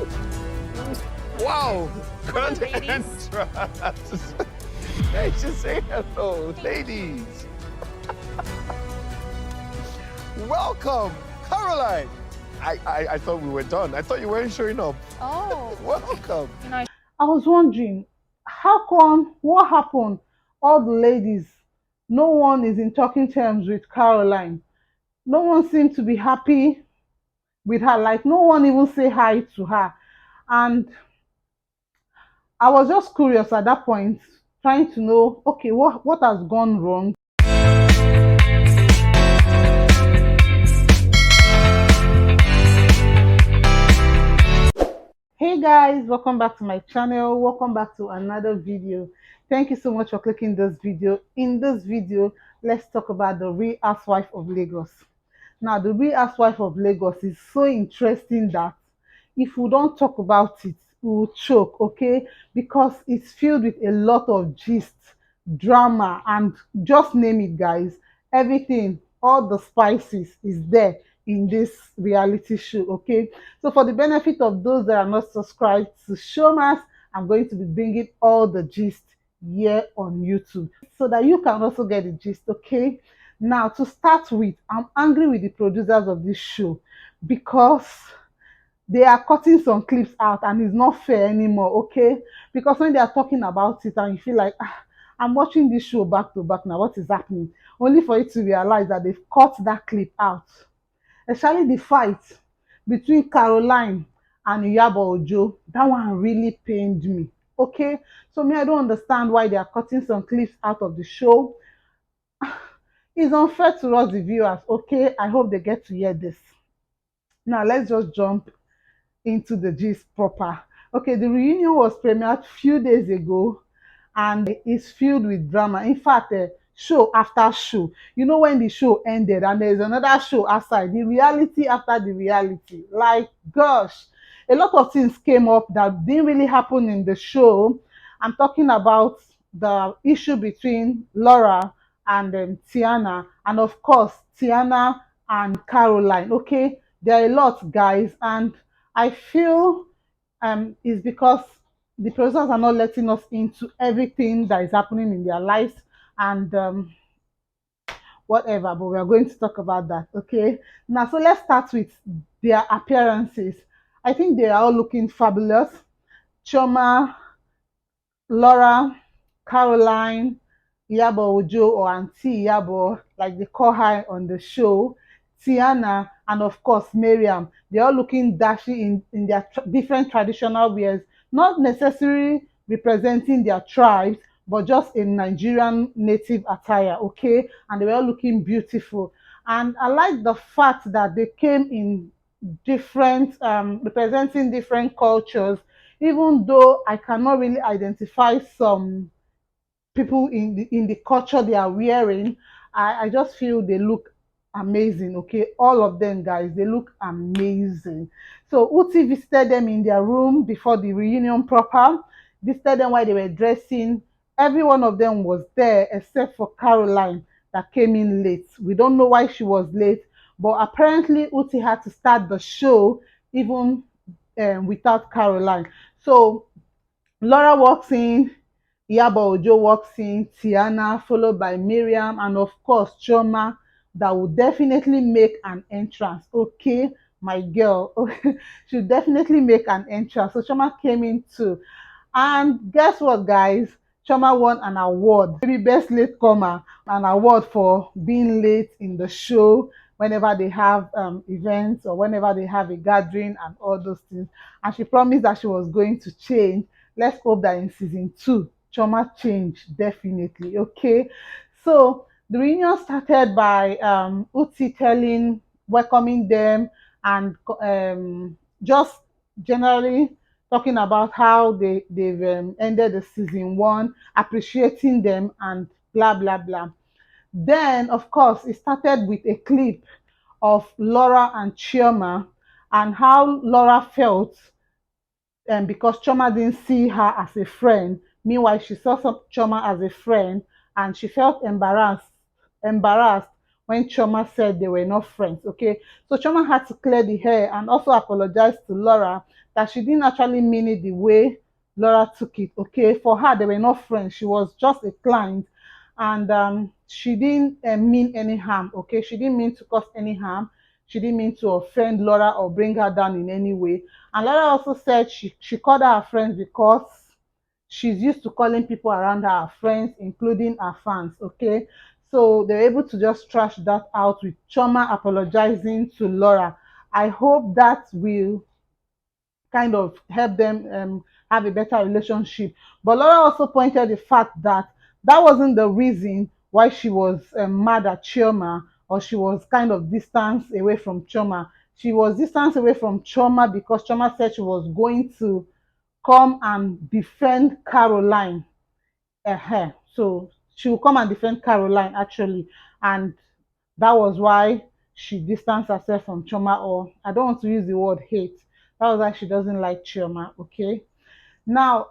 Wow! Hello, Grand ladies. entrance! Hey, just say hello, ladies! Welcome, Caroline! I thought we were done. I thought you weren't showing up. Oh, Welcome. no. I was wondering, how come, what happened? All the ladies, no one is in talking terms with Caroline. No one seemed to be happy with her. Like, no one even say hi to her. And I was just curious at that point, trying to know, okay, what has gone wrong? Hey guys, welcome back to my channel. Welcome back to another video. Thank you so much for clicking this video. In this video, let's talk about the Real Housewife of Lagos. Now, the Real Housewife of Lagos is so interesting that if we don't talk about it, we will choke, okay? Because it's filled with a lot of gist, drama, and just name it, guys. Everything, all the spices is there in this reality show, okay? So, for the benefit of those that are not subscribed to Showmas, I'm going to be bringing all the gist here on YouTube so that you can also get the gist, okay? Now, to start with, I'm angry with the producers of this show because they are cutting some clips out and it's not fair anymore, okay? Because when they are talking about it and you feel like, I'm watching this show back to back now, what is happening? Only for you to realize that they've cut that clip out. Especially the fight between Caroline and Iyabo Ojo, that one really pained me, okay? So me, I don't understand why they are cutting some clips out of the show. It's unfair to us, the viewers, okay? I hope they get to hear this. Now, let's just jump into the gist proper. Okay, the reunion was premiered few days ago and it's filled with drama. In fact, show after show. You know when the show ended and there's another show outside, the reality after the reality. Like, gosh, a lot of things came up that didn't really happen in the show. I'm talking about the issue between Laura and Tiana, and of course, Tiana and Caroline. Okay, there are a lot, guys, and I feel it's because the producers are not letting us into everything that is happening in their lives and whatever, but we are going to talk about that, okay? Now, so let's start with their appearances. I think they are all looking fabulous. Choma, Laura, Caroline, Yabo Ojo, or Auntie Yabo, like they call her on the show, Tiana, and of course Miriam. They're all looking dashy in their different traditional wears, not necessarily representing their tribes, but just in Nigerian native attire, okay? And they were all looking beautiful. And I like the fact that they came in different, representing different cultures, even though I cannot really identify some people in the culture they are wearing. I just feel they look amazing, okay? All of them, guys, they look amazing. So Uti visited them in their room before the reunion proper, visited them while they were dressing. Every one of them was there except for Caroline that came in late. We don't know why she was late, but apparently Uti had to start the show even without Caroline. So Laura walks in, Iyabo Ojo walks in, Tiana, followed by Miriam, and of course Choma, that will definitely make an entrance. Okay, my girl, she'll definitely make an entrance. So Choma came in too. And guess what, guys? Choma won an award, maybe best late comer, an award for being late in the show whenever they have events or whenever they have a gathering and all those things. And she promised that she was going to change. Let's hope that in season two, Choma changed definitely. Okay, so the reunion started by Uti telling, welcoming them, and just generally talking about how they've ended the season one, appreciating them, and blah blah blah. Then, of course, it started with a clip of Laura and Chioma and how Laura felt because Choma didn't see her as a friend. Meanwhile, she saw Choma as a friend and she felt embarrassed when Choma said they were not friends. Okay, so Choma had to clear the hair and also apologize to Laura that she didn't actually mean it the way Laura took it. Okay, for her they were not friends. She was just a client, and she didn't mean any harm. Okay, she didn't mean to cause any harm. She didn't mean to offend Laura or bring her down in any way. And Laura also said she called her friends because she's used to calling people around her friends, including her fans. Okay, so they're able to just trash that out with Choma apologizing to Laura. I hope that will kind of help them have a better relationship. But Laura also pointed the fact that that wasn't the reason why she was mad at Chioma, or she was kind of distanced away from Chioma. She was distanced away from Chioma because Chioma said she was going to come and defend Caroline. So she will come and defend Caroline actually, and that was why she distanced herself from Chioma, or I don't want to use the word hate. That was why she doesn't like Chioma. Okay. Now,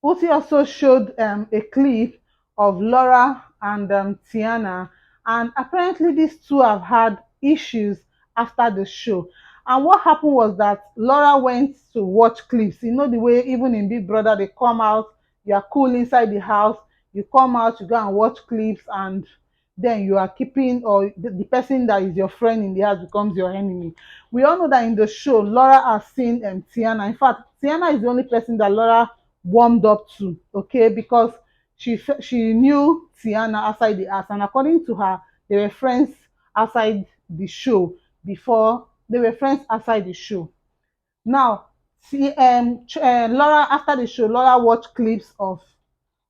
Uti also showed a clip of Laura and Tiana, and apparently these two have had issues after the show. And what happened was that Laura went to watch clips. You know the way even in Big Brother they come out, you are cool inside the house, you come out, you go and watch clips, and then you are keeping, or the person that is your friend in the house becomes your enemy. We all know that in the show, Laura has seen Tiana. In fact, Tiana is the only person that Laura warmed up to, okay, because she knew Tiana outside the house, and according to her, they were friends outside the show before they were friends outside the show. Now, see, Laura after the show, Laura watched clips of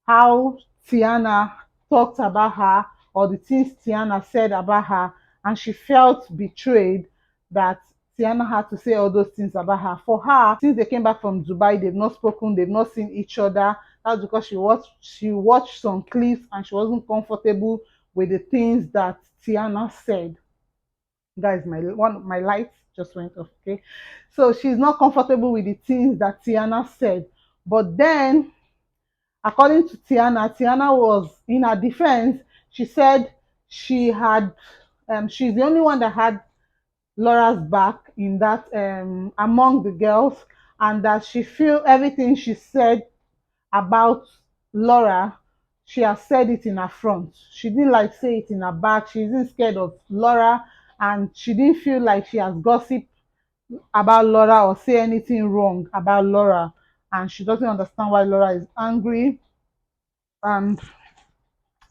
how Tiana talked about her, or the things Tiana said about her, and she felt betrayed that Tiana had to say all those things about her. For her, since they came back from Dubai, they've not spoken, they've not seen each other. That's because she watched some clips and she wasn't comfortable with the things that Tiana said. Guys, my lights just went off. Okay, so she's not comfortable with the things that Tiana said. But then, according to Tiana, Tiana was in her defense. She said she's the only one that had Laura's back in that among the girls, and that she feel everything she said about Laura, she has said it in her front. She didn't like say it in her back. She isn't scared of Laura, and she didn't feel like she has gossiped about Laura or say anything wrong about Laura, and she doesn't understand why Laura is angry and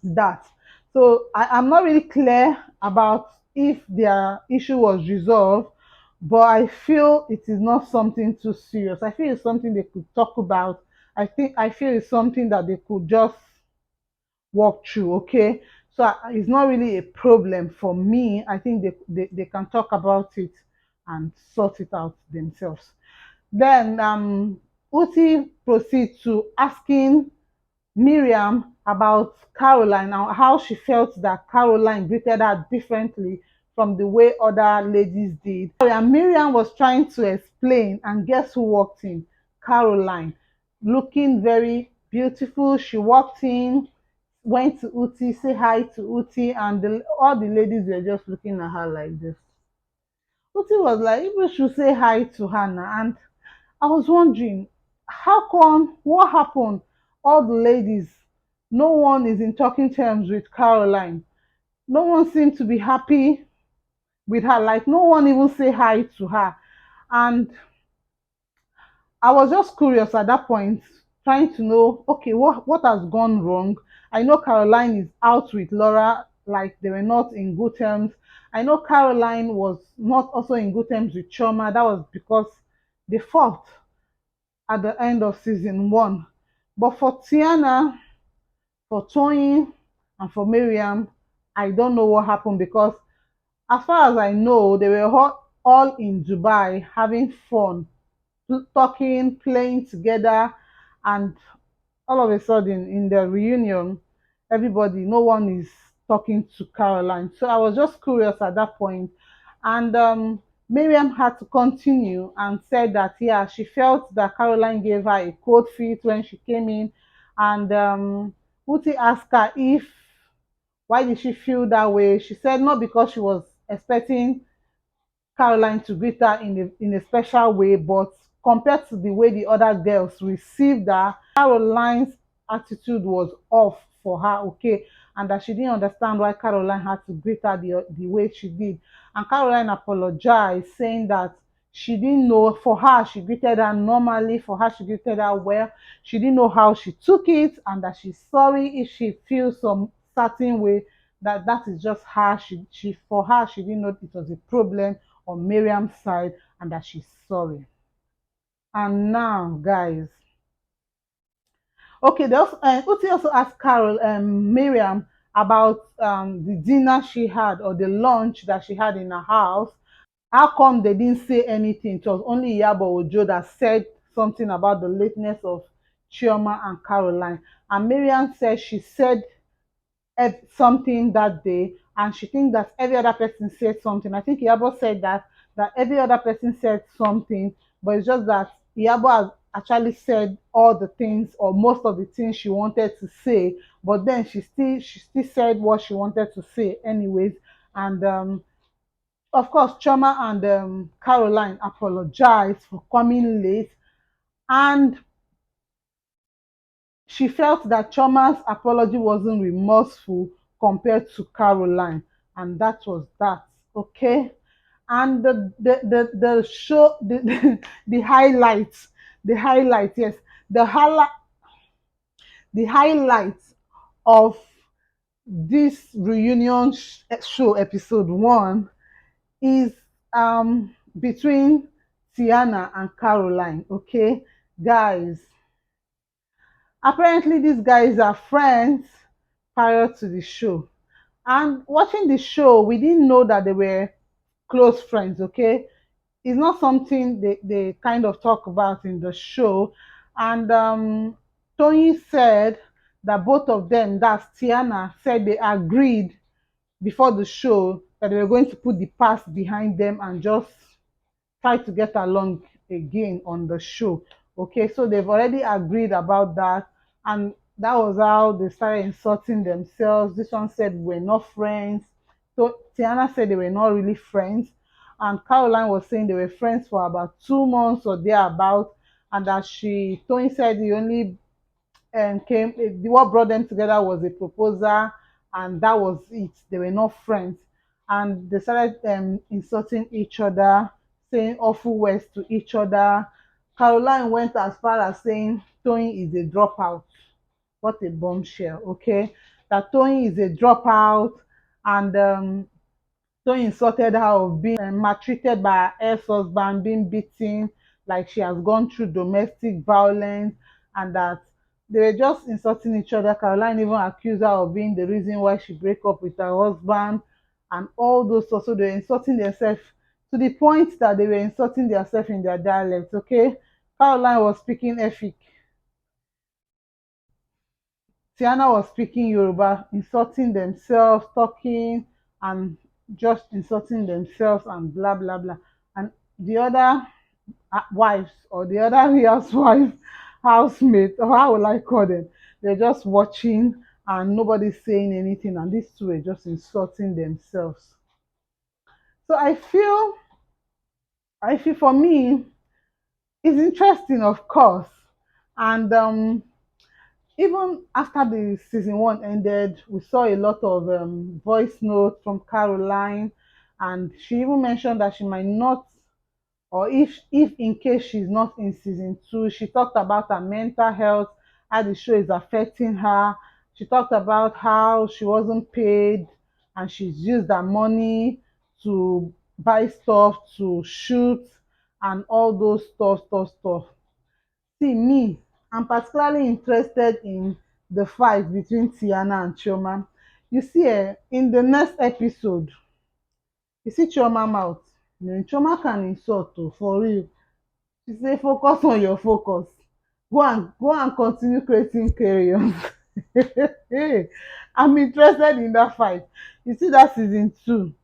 that. So I'm not really clear about if their issue was resolved, but I feel it is not something too serious. I feel it's something they could talk about. I feel it's something that they could just walk through. Okay, so it's not really a problem for me. I think they can talk about it and sort it out themselves. Then Uti proceeds to asking Miriam about Caroline and how she felt that Caroline greeted her differently from the way other ladies did. And Miriam was trying to explain, and guess who walked in? Caroline, looking very beautiful. She walked in, went to Uti, say hi to Uti, and all the ladies were just looking at her like this. Uti was like, people should say hi to her now. And I was wondering, how come, what happened? All the ladies, no one is in talking terms with Caroline. No one seemed to be happy with her. Like, no one even say hi to her. And I was just curious at that point, trying to know, okay, what has gone wrong? I know Caroline is out with Laura, like they were not in good terms. I know Caroline was not also in good terms with Choma. That was because they fought at the end of season one. But for Tiana, for Toyin, and for Miriam, I don't know what happened because, as far as I know, they were all in Dubai having fun, talking, playing together, and all of a sudden in the reunion, everybody, no one is talking to Caroline. So I was just curious at that point. And Miriam had to continue and said that, yeah, she felt that Caroline gave her a cold feet when she came in. And Uti asked her if Why did she feel that way? She said not because she was expecting Caroline to greet her in a special way, but compared to the way the other girls received her, Caroline's attitude was off for her, okay, and that she didn't understand why Caroline had to greet her the way she did. And Caroline apologized, saying that she didn't know, for her, she greeted her normally, for her, she greeted her well. She didn't know how she took it, and that she's sorry if she feels some certain way, that is just her. She for her, she didn't know it was a problem on Miriam's side, and that she's sorry. And now, guys, okay, Uti also asked Miriam about the dinner she had, or the lunch that she had in her house. How come they didn't say anything? It was only Iyabo Ojo that said something about the lateness of Chioma and Caroline. And Miriam said she said something that day, and she thinks that every other person said something. I think Iyabo said that every other person said something, but it's just that Iyabo has actually said all the things, or most of the things she wanted to say, but then she still said what she wanted to say anyways. And of course, Choma and Caroline apologized for coming late, and she felt that Choma's apology wasn't remorseful compared to Caroline, and that was that. Okay, and the show the highlights, yes, the highlight the highlights of this reunion show episode one is between Tiana and Caroline. Okay, guys, apparently these guys are friends prior to the show. And watching the show, we didn't know that they were close friends, okay? It's not something they kind of talk about in the show. And Tony said that both of them, that's Tiana, said they agreed before the show that they were going to put the past behind them and just try to get along again on the show. Okay, so they've already agreed about that, and that was how they started insulting themselves. This one said we're not friends. So Tiana said they were not really friends, and Caroline was saying they were friends for about 2 months or thereabout, and that Tony said the only what brought them together was a proposal, and that was it. They were not friends, and they started insulting each other, saying awful words to each other. Caroline went as far as saying Tony is a dropout. What a bombshell! Okay, that Tony is a dropout, and so insulted her of being maltreated by her ex-husband, being beaten, like she has gone through domestic violence, and that they were just insulting each other. Caroline even accused her of being the reason why she break up with her husband, and all those stuff. So they were insulting themselves to the point that they were insulting themselves in their dialect. Okay, Caroline was speaking Efik, Tiana was speaking Yoruba, insulting themselves, talking and just insulting themselves and blah blah blah. And the other wives, or the other housewife, housemate, or how will I call them? They're just watching and nobody's saying anything, and these two are just insulting themselves. So I feel for me, it's interesting, of course, and even after the season one ended, we saw a lot of voice notes from Caroline, and she even mentioned that she might not, or if in case she's not in season two, she talked about her mental health, how the show is affecting her. She talked about how she wasn't paid, and she's used her money to buy stuff, to shoot, and all those stuff. See me, I'm particularly interested in the fight between Tiana and Chioma. You see, in the next episode, you see Chioma mouth. Chioma can insult oh, for real. She say focus on your focus. Go and continue creating chaos. Hey, I'm interested in that fight. You see that season two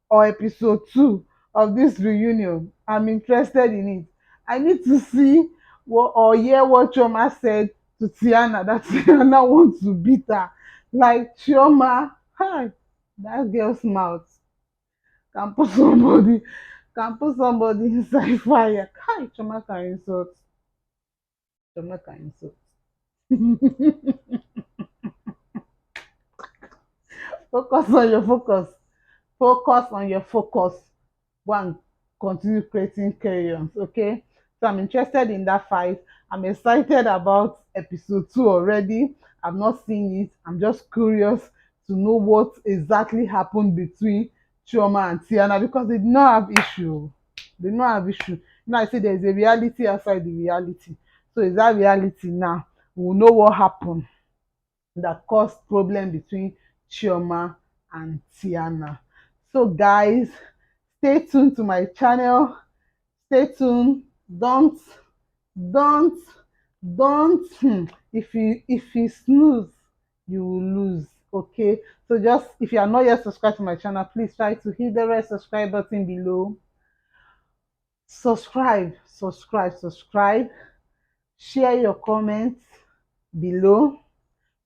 or episode two of this reunion. I'm interested in it. I need to see what or hear what Chioma said to Tiana, that Tiana wants to beat her. Like Chioma, Hi, that girl's mouth can put somebody inside fire. Hi, Choma can insult. Choma can insult. Focus on your focus. Focus on your focus. Go and continue creating chaos, okay? So I'm interested in that fight. I'm excited about episode 2 already. I've not seen it. I'm just curious to know what exactly happened between Chioma and Tiana because they did not have issue. They did not have issue. You know, I say there's a reality outside the reality. So is that reality now? We'll know what happened that caused problem between Chioma and Tiana. So guys, stay tuned to my channel. Stay tuned. Don't, don't. If you snooze, you will lose. Okay. So just if you are not yet subscribed to my channel, please try to hit the red subscribe button below. Subscribe. Share your comments below.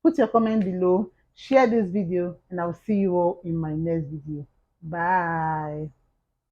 Put your comment below, share this video, and I'll see you all in my next video. Bye.